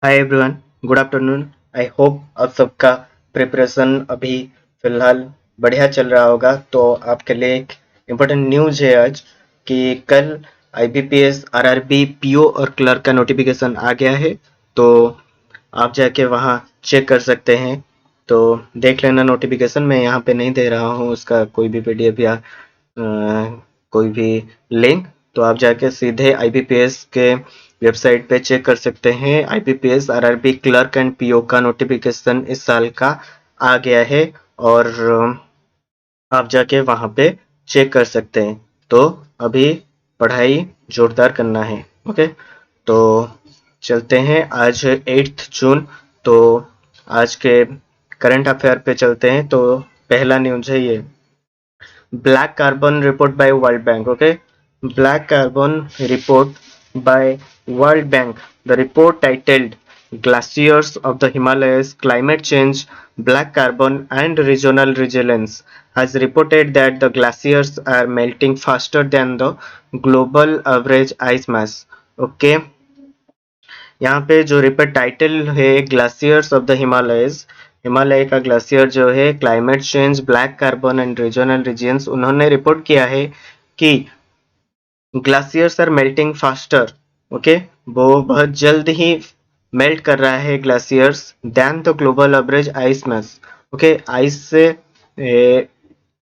Hi everyone, good afternoon. I hope आप सबका preparation अभी फिलहाल बढ़िया चल रहा होगा। तो आपके लिए एक इम्पोर्टेंट न्यूज़ है आज कि कल आईबीपीएस, आरआरबी, पीओ और क्लर्क का नोटिफिकेशन आ गया है। तो आप जाके वहाँ चेक कर सकते हैं। तो देख लेना नोटिफिकेशन। मैं यहाँ पे नहीं दे रहा हूँ उसका कोई भी पीडीएफ या कोई भी लिंक। तो आप जाके सीधे आईबीपीएस के वेबसाइट पे चेक कर सकते हैं। IBPS, RRB, clerk and PO का नोटिफिकेशन इस साल का आ गया है और आप जाके वहाँ पे चेक कर सकते हैं। तो अभी पढ़ाई जोरदार करना है। ओके, तो चलते हैं। आज 8 जून। तो आज के करंट अफेयर पे चलते हैं। तो पहला न्यूज़ है ये, Black Carbon Report by World Bank. Okay, Black Carbon Report by World Bank. The report titled Glaciers of the Himalayas, Climate Change, Black Carbon and Regional Resilience has reported that the glaciers are melting faster than the global average ice mass. Okay, यहाँ पे जो report title है glaciers of the Himalayas, Himalaya का glacier जो है, climate change, black carbon and regional regions, उन्होंने report किया है कि glaciers are melting faster. Okay, वो बहुत जल्द ही मेल्ट कर रहा है glaciers than the global average ice mass. Okay, ice से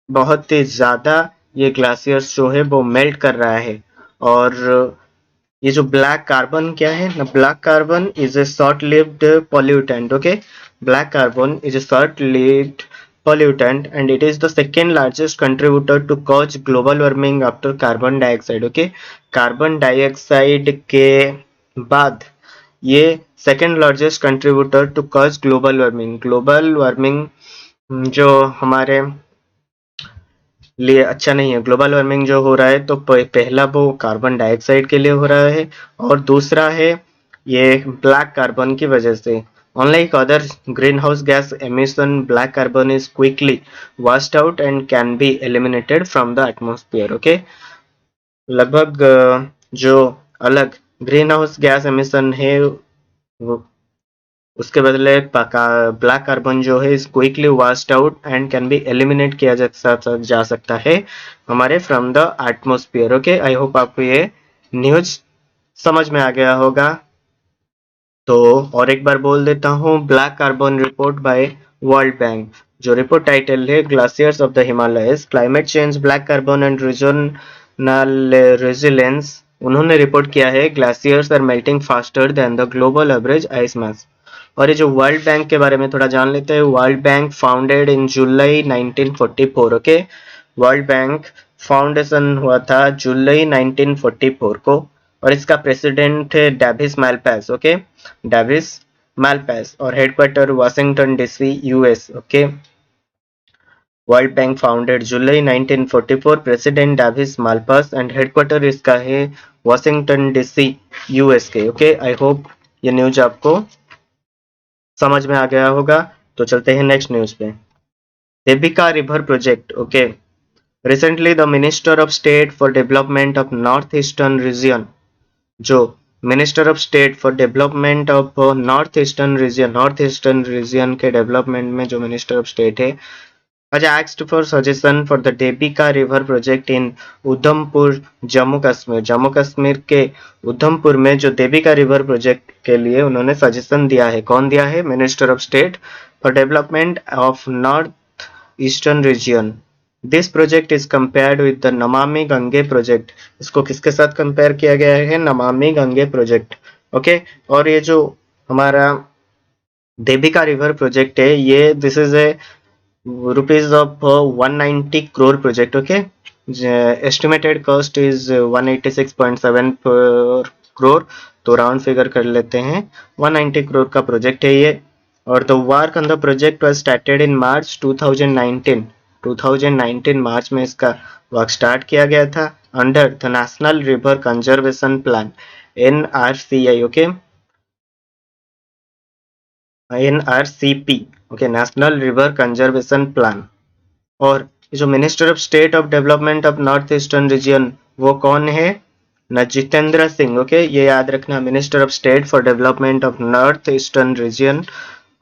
बहुत ही ज्यादा ये ग्लासियर्स जो है वो मेल्ट कर रहा है। और ये जो ब्लैक कार्बन क्या है ना, black carbon is a short lived pollutant. Okay, black carbon is a short lived pollutant and it is the second largest contributor to cause global warming after carbon dioxide. Okay, carbon dioxide के बाद ये second largest contributor to cause global warming. Global warming जो हमारे लिए अच्छा नहीं है। Global warming जो हो रहा है तो पहला वो कार्बन डाइऑक्साइड के लिए हो रहा है और दूसरा है ये ब्लैक कार्बन की वजह से। Unlike other greenhouse gas emission, black carbon is quickly washed out and can be eliminated from the atmosphere. Okay, लगभग जो अलग ग्रीन हाउस गैस एमिशन है वो उसके बदले ब्लैक कार्बन जो है इस quickly washed out and can be eliminate किया जा सकता है हमारे from the atmosphere. Okay, I hope आपको ये न्यूज समझ में आ गया होगा। तो और एक बार बोल देता हूँ, black carbon report by World Bank. जो रिपोर्ट टाइटल है glaciers of the Himalayas, climate change, black carbon and regional resilience, उन्होंने रिपोर्ट किया है glaciers are melting faster than the global average ice mass. और ये जो वर्ल्ड बैंक के बारे में थोड़ा जान लेते हैं। World bank founded in July 1944। Okay, world bank foundation हुआ था जुलाई 1944 को और इसका प्रेसिडेंट है Davis Malpass. Okay, Davis Malpass और headquarter Washington DC, US. Okay, world bank founded July 1944, president Davis Malpass and headquarter इसका है वाशिंगटन डीसी, यूएस के। ओके, आई होप ये न्यूज आपको समझ में आ गया होगा। तो चलते हैं नेक्स्ट न्यूज पे। Debika river project. Okay, recently the minister of state for development of north eastern region, जो minister of state for development of north eastern region के डेवलपमेंट में जो मिनिस्टर ऑफ स्टेट है, has asked for suggestion for the Debika River project in Udhampur, Jammu Kashmir. Jammu Kashmir के उधमपुर में जो Debika river project के लिए उन्होंने सजेशन दिया है। कौन दिया है? Minister of state for development of north eastern reason. This project is compared with the Namami Gange project. इसको किसके साथ कंपेयर किया गया है? नमामि गंगे प्रोजेक्ट। ओके, और ये जो हमारा देबिका रिवर प्रोजेक्ट है, ये this is a rupees of 190 crore project. Okay, estimated cost is 186.7 per crore। तो राउंड फिगर कर लेते हैं, 190 करोड़ का प्रोजेक्ट है ये। और the work on the project was started in March 2019। 2019 March में इसका वर्क स्टार्ट किया गया था under the national river conservation plan, NRCI। Okay, NRCP। Okay, national river conservation plan. और जो minister of state of development of north eastern region वो कौन है? न जितेंद्र सिंह। ओके, ये याद रखना, minister of state for development of north eastern reason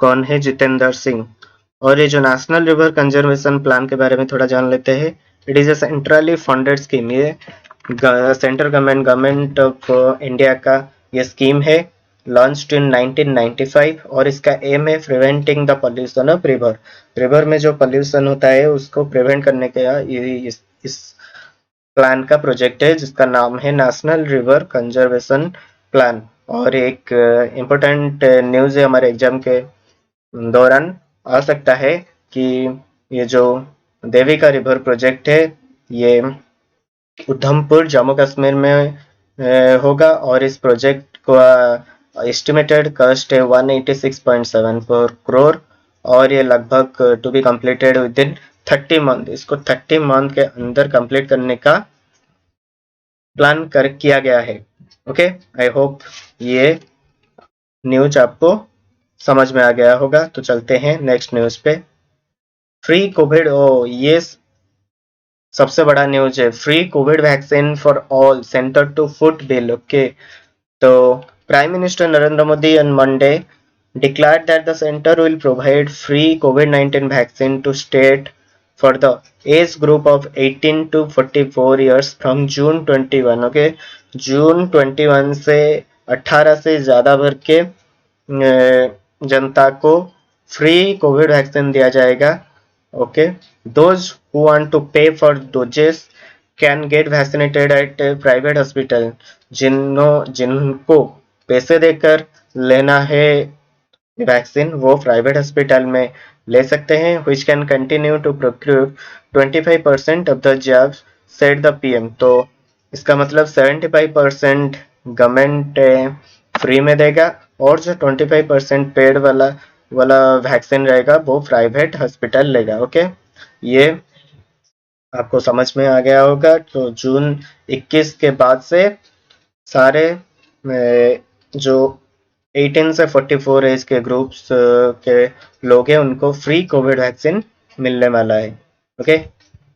कौन है? जितेंद्र सिंह। और ये जो नेशनल रिवर कंजर्वेशन प्लान के बारे में थोड़ा जान लेते हैं। It is a centrally funded scheme. ये सेंट्रल गवर्नमेंट ऑफ इंडिया का ये स्कीम है, लॉन्च्ड इन 1995, और इसका एम है preventing the pollution of river. River में जो पॉल्यूशन होता है उसको प्रिवेंट करने का ये इस प्लान का प्रोजेक्ट है, जिसका नाम है नेशनल रिवर कंजर्वेशन प्लान। और एक इम्पोर्टेंट न्यूज है हमारे एग्जाम के दौरान आ सकता है कि ये जो देविका रिवर प्रोजेक्ट है ये उधमपुर जम्मू कश्मीर में होगा, और इस प्रोजेक्ट को एस्टिमेटेड कॉस्ट है 186.74 करोड़, और ये लगभग to be completed within 30 month. इसको 30 मंथ के अंदर कंप्लीट करने का प्लान किया गया है। ओके, आई होप ये न्यूज आपको समझ में आ गया होगा। तो चलते हैं नेक्स्ट न्यूज पे। फ्री कोविड, ओ ये सबसे बड़ा न्यूज है, free COVID vaccine for all centre to foot bill. Okay, तो prime minister Narendra Modi on Monday declared that the center will provide free COVID-19 vaccine to state for the age group of 18 to 44 years from June 21। Okay, जून 21 से 18 से ज्यादा भर के जनता को free COVID vaccine दिया जाएगा। Okay, those who want to pay for doses can get vaccinated at private hospital. जिनको पैसे देकर लेना है वैक्सीन वो प्राइवेट हॉस्पिटल में ले सकते हैं, which can continue to procure 25% of the jobs, said the PM। तो इसका मतलब 75% गवर्नमेंट फ्री में देगा, और जो 25% पेड वाला वैक्सीन रहेगा वो प्राइवेट हॉस्पिटल लेगा। ओके, ये आपको समझ में आ गया होगा। तो जून 21 के बाद से सारे जो 18 से 44 एज के ग्रुप्स के लोग हैं उनको फ्री कोविड वैक्सीन मिलने वाला है। Okay,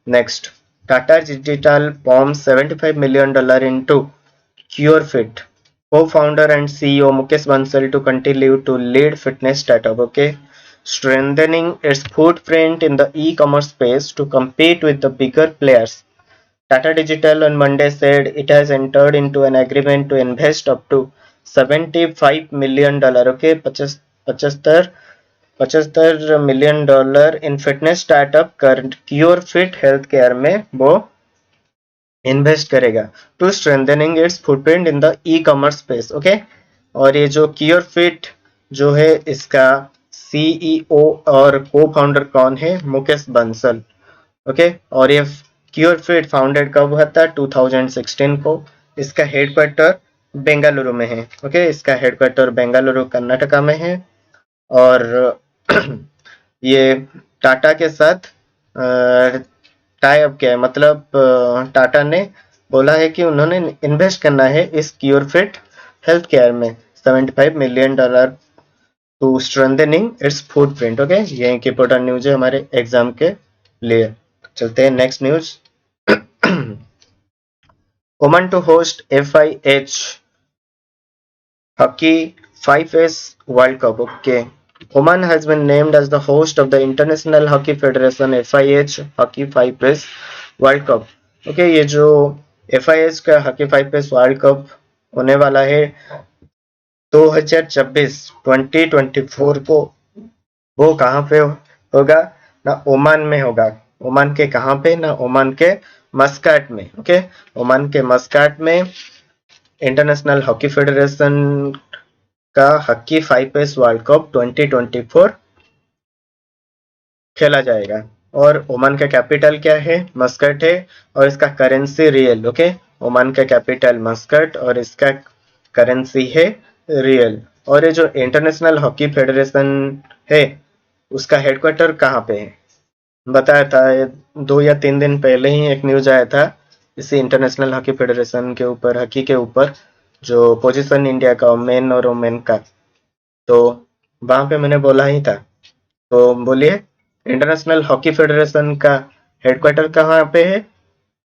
next, Tata digital pumps $75 million into Curefit. Co-founder and CEO Mukesh Bansal to continue to lead fitness startup. Okay, strengthening its footprint in the e-commerce space to compete with the bigger players. Tata Digital on Monday said it has entered into an agreement to invest up to $75 million, okay, 75 million dollar in fitness startup Curefit health care में वो invest करेगा to strengthening its footprint in the e commerce space. Okay, और ये जो क्योरफिट जो है इसका CEO और को फाउंडर कौन है? मुकेश बंसल। ओके, और ये क्योरफिट फाउंडेड कब हुआ था? 2016 को। इसका हेडक्वार्टर बेंगलुरु में है। ओके, इसका हेडक्वार्टर बेंगलुरु कर्नाटका में है, और ये टाटा के साथ टाई अप किया है, मतलब टाटा ने बोला है कि उन्होंने इन्वेस्ट करना है इस क्योरफिट हेल्थ केयर में $75 million to strengthening its footprint. Okay, ये एक इंपॉर्टेंट न्यूज है हमारे एग्जाम के लिए। चलते हैं next news. Oman to host FIH Hockey 5S World Cup. Okay, Oman has been named as the host of the International Hockey Federation FIH Hockey 5S World Cup. Okay, ये जो FIH का Hockey 5S World Cup होने वाला है 2024 को, वो कहाँ पे होगा? ना ओमान में होगा। ओमान के कहाँ पे? ना ओमान के मस्काट में। ओके, ओमान के मस्काट में इंटरनेशनल हॉकी फेडरेशन का हॉकी 5S वर्ल्ड कप 2024 खेला जाएगा। और ओमान का कैपिटल क्या है? मस्कट है, और इसका करेंसी रियल। ओके, ओमान का कैपिटल मस्कट और इसका करेंसी है रियल। और ये जो इंटरनेशनल हॉकी फेडरेशन है उसका हेडक्वार्टर कहाँ पे है? बताया था 2 या 3 दिन पहले ही एक न्यूज आया था इसी इंटरनेशनल हॉकी फेडरेशन के ऊपर, हॉकी के ऊपर, जो पोजीशन इंडिया का मेन और वोमेन का, तो वहां पे मैंने बोला ही था। तो बोलिए, इंटरनेशनल हॉकी फेडरेशन का हेडक्वार्टर कहाँ पे है?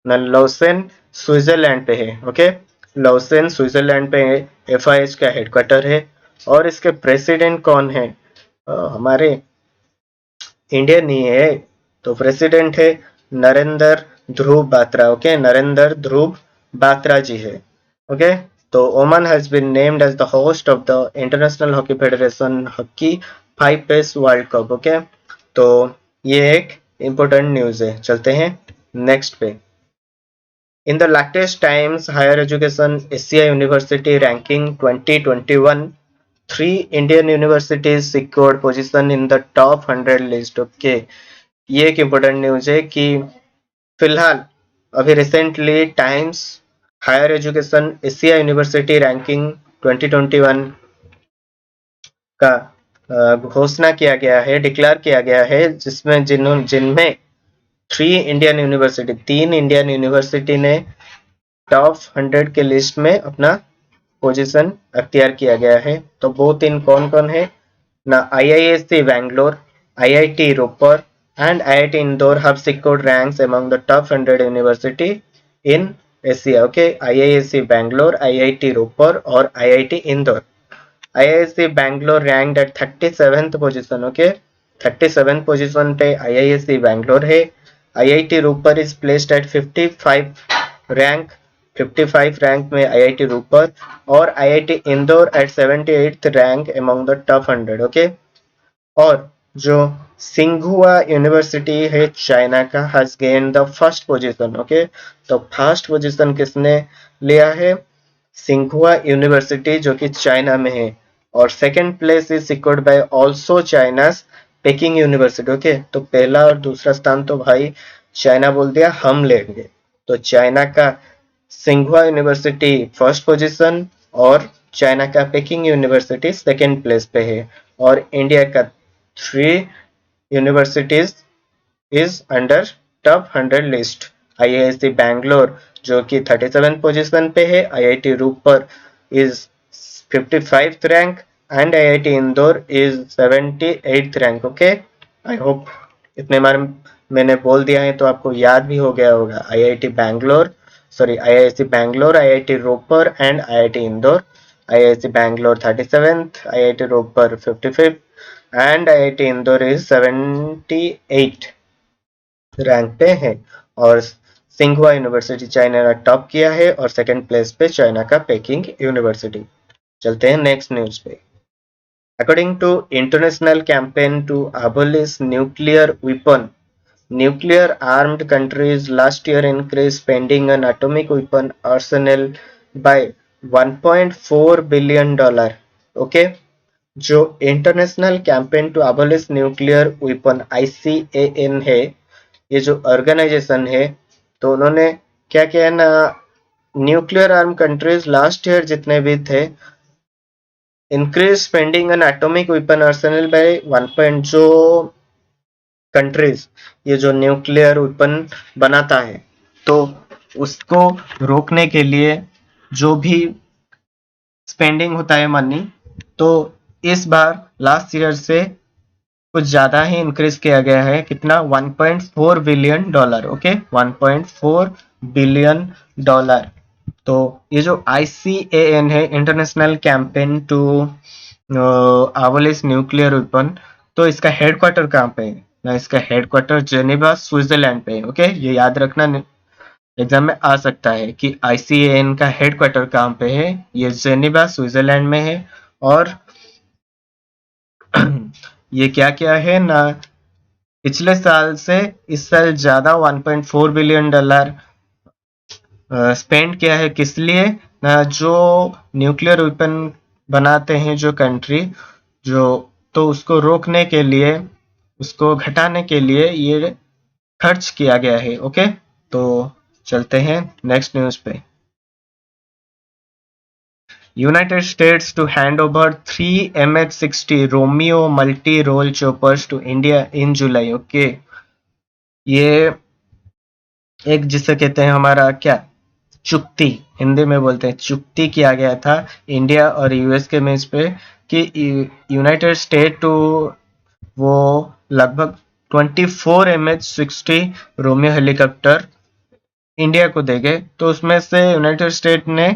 ना लॉसेन स्विट्जरलैंड पे है। ओके, लॉसेन स्विट्जरलैंड पे FIH का हेडक्वार्टर है। और इसके प्रेसिडेंट कौन है? हमारे इंडियन ही है, तो प्रेसिडेंट है नरेंद्र ध्रुव बात्रा। ओके, नरेंद्र ध्रुव बात्रा जी है। ओके, तो Oman has been named as the host of the international hockey federation hockey 5 pace world cup. Okay, तो ये एक इंपॉर्टेंट न्यूज है। चलते हैं नेक्स्ट पे। In the latest Times Higher Education Asia University Ranking 2021, three Indian universities secured position in the top 100 list. Okay, ये एक important news है कि फिलहाल अभी recently Times Higher Education Asia university ranking 2021 का घोषणा किया गया है, डिक्लेयर किया गया है, जिसमें जिनमें तीन इंडियन यूनिवर्सिटी ने टॉप 100 के लिस्ट में अपना पोजीशन अख्तियार किया गया है। तो वो तीन कौन कौन है ना? IISc Bangalore, IIT Ropar and IIT Indore have secured ranks among the top 100 university in Asia. Okay, IISc Bangalore, IIT Ropar और IIT Indore. IISc Bangalore ranked at 37th position. Okay, 37th position पे IISc बैंगलोर है। IIT Ropar is placed at 55 rank 55 rank में IIT Ropar और IIT Indore at 78th rank among the top 100। Okay, और जो सिंघुआ university है China का has gain the first position. Okay, तो फर्स्ट पोजीशन किसने लिया है? सिंघुआ यूनिवर्सिटी, जो कि चाइना में है। और second place is secured by also China's packing university. Okay, तो पहला और दूसरा स्थान तो भाई चाइना बोल दिया हम लेंगे। तो चाइना का सिंघुआ यूनिवर्सिटी फर्स्ट पोजीशन और चाइना का पेकिंग यूनिवर्सिटी सेकंड प्लेस पे है। और इंडिया का 3 universities is under top 100 list. IISc Bangalore जो कि 37 पोजीशन पे है, IIT Ropar is 55th rank and IIT Indore is 78th rank. Okay, I hope इतने बार मैंने बोल दिया है तो आपको याद भी हो गया होगा। IISc Bangalore, IIT Ropar and IIT Indore. IISc Bangalore 37th, IIT Ropar 55th and IIT Indore is 78 rank पे है। और सिंघुआ यूनिवर्सिटी चाइना ने टॉप किया है और सेकंड प्लेस पे चाइना का पेकिंग यूनिवर्सिटी। चलते हैं नेक्स्ट न्यूज पे। According to international campaign to abolish nuclear armed countries last year increased spending on atomic weapon arsenal by 1.4 billion dollar। Okay, जो international campaign to abolish nuclear weapon ICAN है, ये जो organisation है, तो उन्होंने क्या किया ना, nuclear arm countries last year जितने भी थे, increase spending on atomic weapon arsenal by 1 जो कंट्रीज ये जो न्यूक्लियर वेपन बनाता है, तो उसको रोकने के लिए जो भी स्पेंडिंग होता है मनी, तो इस बार लास्ट ईयर से कुछ ज्यादा ही इंक्रीज किया गया है। कितना? 1.4 billion dollar. Okay, 1.4 billion dollar. तो ये जो ICAN है, international campaign to abolish nuclear weapon, तो इसका हेडक्वार्टर कहाँ पे है ना? इसका हेडक्वार्टर जेनेवा स्विट्जरलैंड पे है। ओके, ये याद रखना, एग्जाम में आ सकता है कि ICAN का हेडक्वार्टर कहाँ पे है। ये जेनेवा स्विट्जरलैंड में है। और ये क्या क्या है ना, पिछले साल से इस साल ज्यादा 1.4 बिलियन डॉलर स्पेंड किया है। किस लिए ना? जो न्यूक्लियर वेपन बनाते हैं जो कंट्री, जो तो उसको रोकने के लिए, उसको घटाने के लिए ये खर्च किया गया है। ओके, तो चलते हैं नेक्स्ट न्यूज पे। United States to hand over 3 MH-60 Romeo multi-role choppers to India in July। Okay, ये एक जिसे कहते हैं हमारा क्या, चुक्ति, हिंदी में बोलते हैं चुक्ति, किया गया था इंडिया और US के बीच पे कि यूनाइटेड स्टेट टू वो लगभग 24 MH-60 रोमियो हेलीकॉप्टर इंडिया को देंगे। तो उसमें से यूनाइटेड स्टेट ने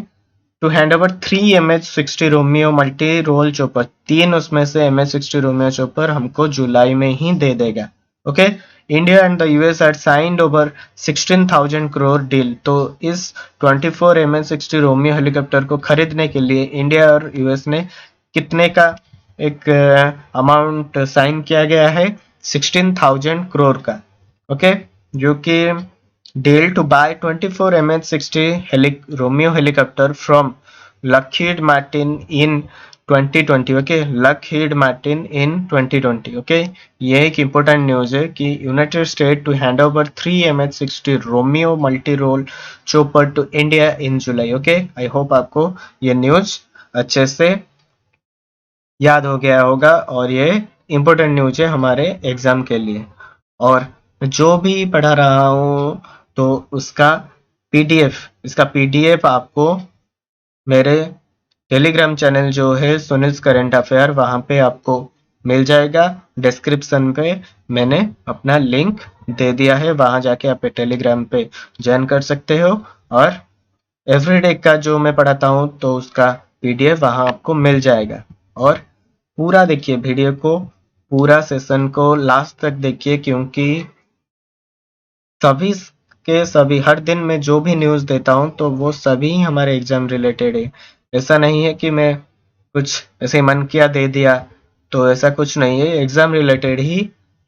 to hand over 3 MH-60 Romeo multi role chopper, 3 उसमें से MH-60 रोमियो चॉपर हमको जुलाई में ही दे देगा। Okay, India and the US had signed over 16,000 crore deal. तो इस 24 MH-60 रोमियो हेलीकॉप्टर को खरीदने के लिए इंडिया और यूएस ने कितने का एक अमाउंट साइन किया गया है? 16,000 करोड़ का। ओके, जो कि deal to buy 24 MH-60 Romeo helicopter from Lockheed Martin in 2020। Okay, Lockheed Martin in 2020। Okay, ये एक इम्पोर्टेंट न्यूज है कि United State to hand over 3 MH-60 Romeo multi role chopper to India in July. Okay, I hope आपको ये news अच्छे से याद हो गया होगा और ये इम्पोर्टेंट न्यूज है हमारे एग्जाम के लिए। और जो भी पढ़ा रहा हूँ तो उसका इसका पीडीएफ आपको मेरे टेलीग्राम चैनल जो है सुनील्स करंट अफेयर, वहाँ पे आपको मिल जाएगा। डिस्क्रिप्शन पे मैंने अपना लिंक दे दिया है, वहाँ जाके आप टेलीग्राम पे ज्वाइन कर सकते हो। और एवरीडे का जो मैं पढ़ाता हूँ तो उसका पीडीएफ वहाँ आपको मिल जाएगा। और पूरा देखिए वीडियो को, पूरा सेशन को लास्ट तक देखिए, क्योंकि सभी के सभी हर दिन मैं जो भी न्यूज़ देता हूँ तो वो सभी हमारे एग्जाम रिलेटेड है। ऐसा नहीं है कि मैं कुछ ऐसे मन किया दे दिया, तो ऐसा कुछ नहीं है, एग्जाम रिलेटेड ही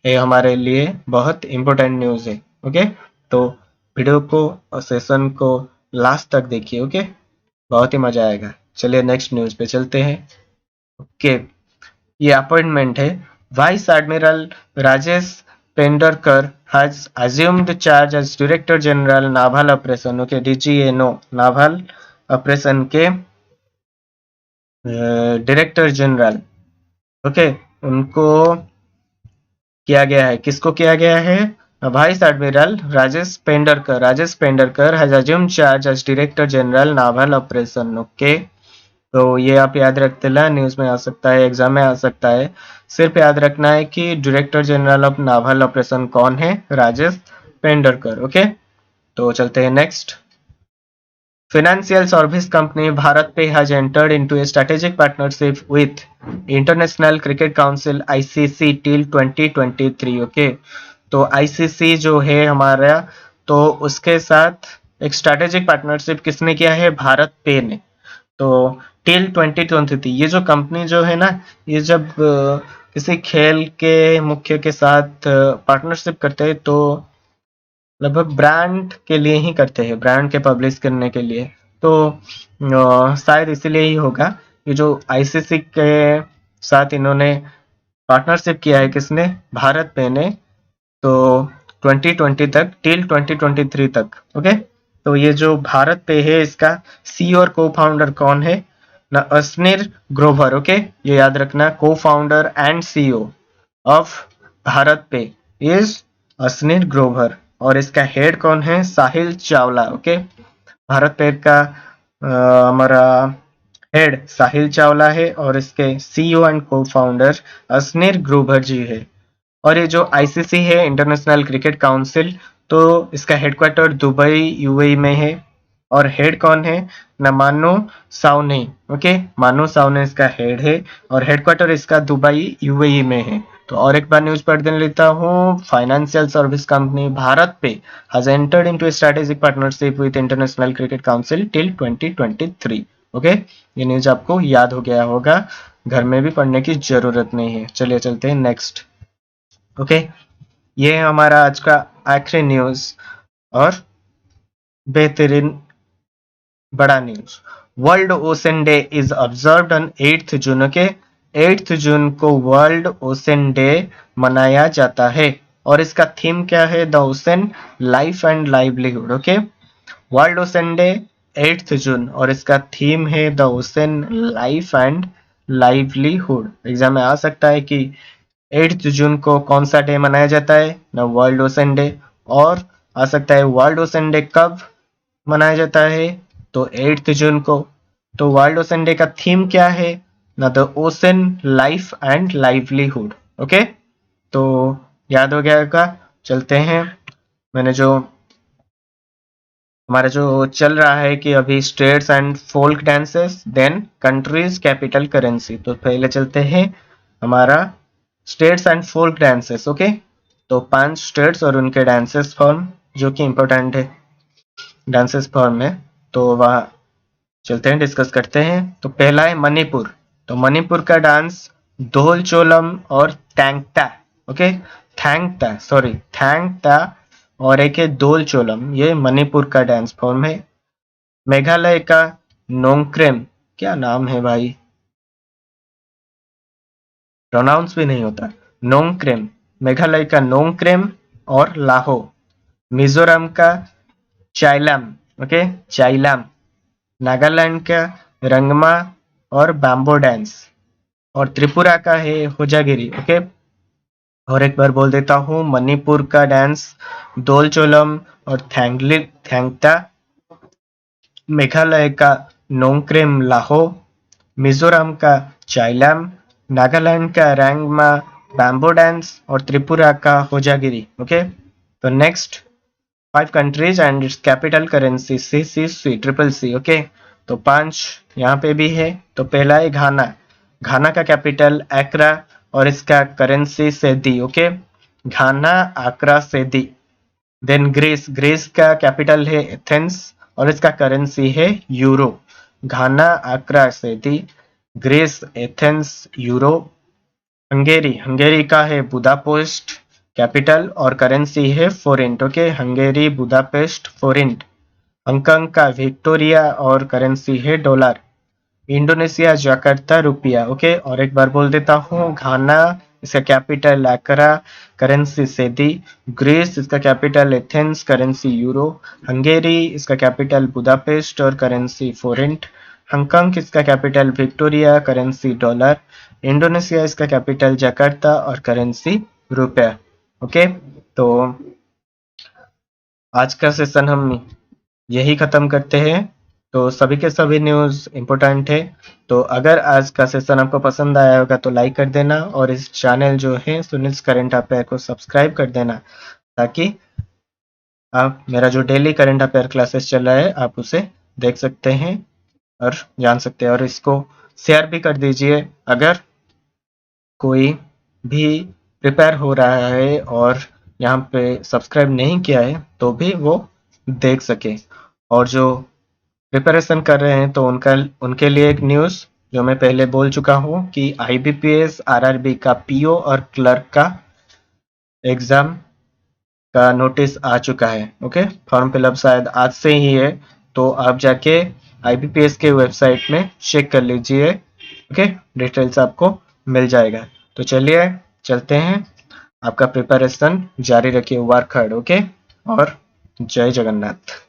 है, हमारे लिए बहुत इम्पोर्टेंट न्यूज़ है। ओके, तो वीडियो को और सेशन को लास्ट तक देखिए। ओके, बहुत ही मजा आएगा। चलिए नेक्स्ट न्यूज़ पे चलते हैं। ओके, ये अपॉइंटमेंट है। Vice admiral Rajesh Pendharkar has assumed charge as Director General naval operation. Okay, DGNO naval operation के डायरेक्टर जनरल। ओके, उनको किया गया है, किसको किया गया है? Vice admiral Rajesh Pendharkar has assumed charge as Director General naval operation. Okay, तो ये आप याद रखते ला, न्यूज में आ सकता है, एग्जाम में आ सकता है। सिर्फ याद रखना है कि डायरेक्टर जनरल ऑफ नाभल ऑपरेशन कौन है? राजेश पेंडरकर। ओके, तो चलते हैं next. Financial service company BharatPe has entered into a strategic partnership with International Cricket Council ICC till 2023। Okay, तो आईसीसी जो है हमारा, तो उसके साथ एक स्ट्रेटेजिक पार्टनरशिप किसने किया है? भारत पे ने। तो टिल 2023 ये जो कंपनी जो है ना, ये जब किसी खेल के मुख्य के साथ पार्टनरशिप करते हैं तो लगभग ब्रांड के लिए ही करते हैं, ब्रांड के पब्लिश करने के लिए। तो शायद इसीलिए ही होगा। ये जो आईसीसी के साथ इन्होंने पार्टनरशिप किया है, किसने? भारत पे ने। तो 2020 तक, टिल 2023 तक। ओके, तो ये जो भारत पे है, इसका सीईओ और को फाउंडर कौन है? ना अस्निर ग्रोवर। ओके, ये याद रखना, को founder and CEO of Bharat पे इज अस्निर ग्रोवर। और इसका हेड कौन है? साहिल चावला। ओके, भारत पे का हमारा हेड साहिल चावला है और इसके सीईओ एंड को फाउंडर अस्निर ग्रोवर जी है। और ये जो आईसीसी है, इंटरनेशनल क्रिकेट काउंसिल, तो इसका हेडक्वार्टर दुबई यूएई में है। और हेड कौन है? ना मानो सावने। ओके, मानो सावने इसका हेड है और हेडक्वार्टर इसका दुबई यूएई में है। तो और एक बार न्यूज पढ़ लेता हूँ। फाइनेंशियल सर्विस कंपनी भारत पे has entered into strategic partnership with international cricket council till 2023। Okay, ये न्यूज आपको याद हो गया होगा, घर में भी पढ़ने की जरूरत नहीं है। चलिए चलते हैं नेक्स्ट। ओके, ये है हमारा आज का आखिरी न्यूज और बेहतरीन बड़ा news. World ocean day is observed on 8th June. Okay, 8th जून को वर्ल्ड ओशन डे मनाया जाता है और इसका थीम क्या है? The ocean life and livelihood. Okay, world ocean day 8th जून और इसका थीम है the ocean life and livelihood. Exam में आ सकता है कि 8th जून को कौन सा डे मनाया जाता है? ना वर्ल्ड ओशन डे। और आ सकता है वर्ल्ड ओशन डे कब मनाया जाता है? तो 8th जून को। तो वर्ल्ड ओशन डे का थीम क्या है? ना the ocean life and livelihood. Okay, तो याद हो गया होगा। चलते हैं, मैंने जो हमारा जो चल रहा है कि अभी states and folk dances, then countries capital currency. तो पहले चलते हैं हमारा states and folk dances. Okay, तो 5 स्टेट्स और उनके डांसेस फॉर्म जो कि इम्पोर्टेंट है डांसेस फॉर्म में, तो वहाँ चलते हैं, डिस्कस करते हैं। तो पहला है मणिपुर। तो मणिपुर का डांस दोल चोलम और टैंगता। ओके, थैंगता और एक है दोल चोलम, ये मणिपुर का डांस फॉर्म है। मेघालय का नोंगक्रेम, क्या नाम है भाई, प्रोनाउंस भी नहीं होता, नोंगक्रेम, मेघालय का नोंगक्रेम और लाहो। मिजोरम का चाइलाम, ओके चाइलाम। नागालैंड का रंगमा और बैम्बो डांस। और त्रिपुरा का है होजागिरी। ओके, और एक बार बोल देता हूँ, मणिपुर का डांस दोलचोलम और थैंगता। मेघालय का नोंगक्रेम लाहो। मिजोरम का चाइलाम। नागालैंड का रैंगमा बैम्बो डांस और त्रिपुरा का होजागिरी। ओके, तो next 5 countries and its capital currency CCC triple C. Okay, तो 5 यहाँ पे भी है। तो पहला है घाना। घाना का कैपिटल एक्रा और इसका currency cedi. Okay, Ghana Accra cedi. Then Greece. Greece का कैपिटल है एथेंस और इसका करेंसी है euro. Ghana Accra cedi, Greece Athens euro. Hungary. Hungary का है बुदापेस्ट कैपिटल और करेंसी है forint. Okay, Hungary Budapest forint. Hong Kong का विक्टोरिया और करेंसी है डॉलर। इंडोनेशिया जकार्ता रुपया। ओके, और एक बार बोल देता हूँ, घाना इसका कैपिटल एकरा, करेंसी सेदी। ग्रीस इसका capital Athens, currency euro. Hungary इसका कैपिटल बुदापेस्ट और करेंसी फोरिंट। हांगकांग इसका capital Victoria, currency dollar. Indonesia इसका कैपिटल जकार्ता और करेंसी रुपया। ओके, तो आज का सेशन हम यही खत्म करते हैं। तो सभी के सभी न्यूज़ इम्पोर्टेंट है। तो अगर आज का सेशन आपको पसंद आया होगा तो लाइक कर देना और इस चैनल जो है सुनील करंट अफेयर को सब्सक्राइब कर देना, ताकि आप मेरा जो डेली करंट अफेयर क्लासेस चल रहा है आप उसे देख सकते हैं और जान सकते हैं। और इसको शेयर भी कर दीजिए, अगर कोई भी प्रिपेयर हो रहा है और यहाँ पे सब्सक्राइब नहीं किया है तो भी वो देख सके। और जो प्रिपरेशन कर रहे हैं तो उनके लिए एक न्यूज़ जो मैं पहले बोल चुका हूँ कि IBPS RRB का PO और क्लर्क का एग्ज़ाम का नोटिस आ चुका है। ओके, फॉर्म फिलअप शायद आज से ही है, तो आप जाके IBPS के वेबसाइट में चेक कर लीजिए। ओके, डिटेल्स आपको मिल जाएगा। तो चलिए चलते हैं, आपका प्रिपरेशन जारी रखिए, वर्क हार्ड। ओके, और जय जगन्नाथ।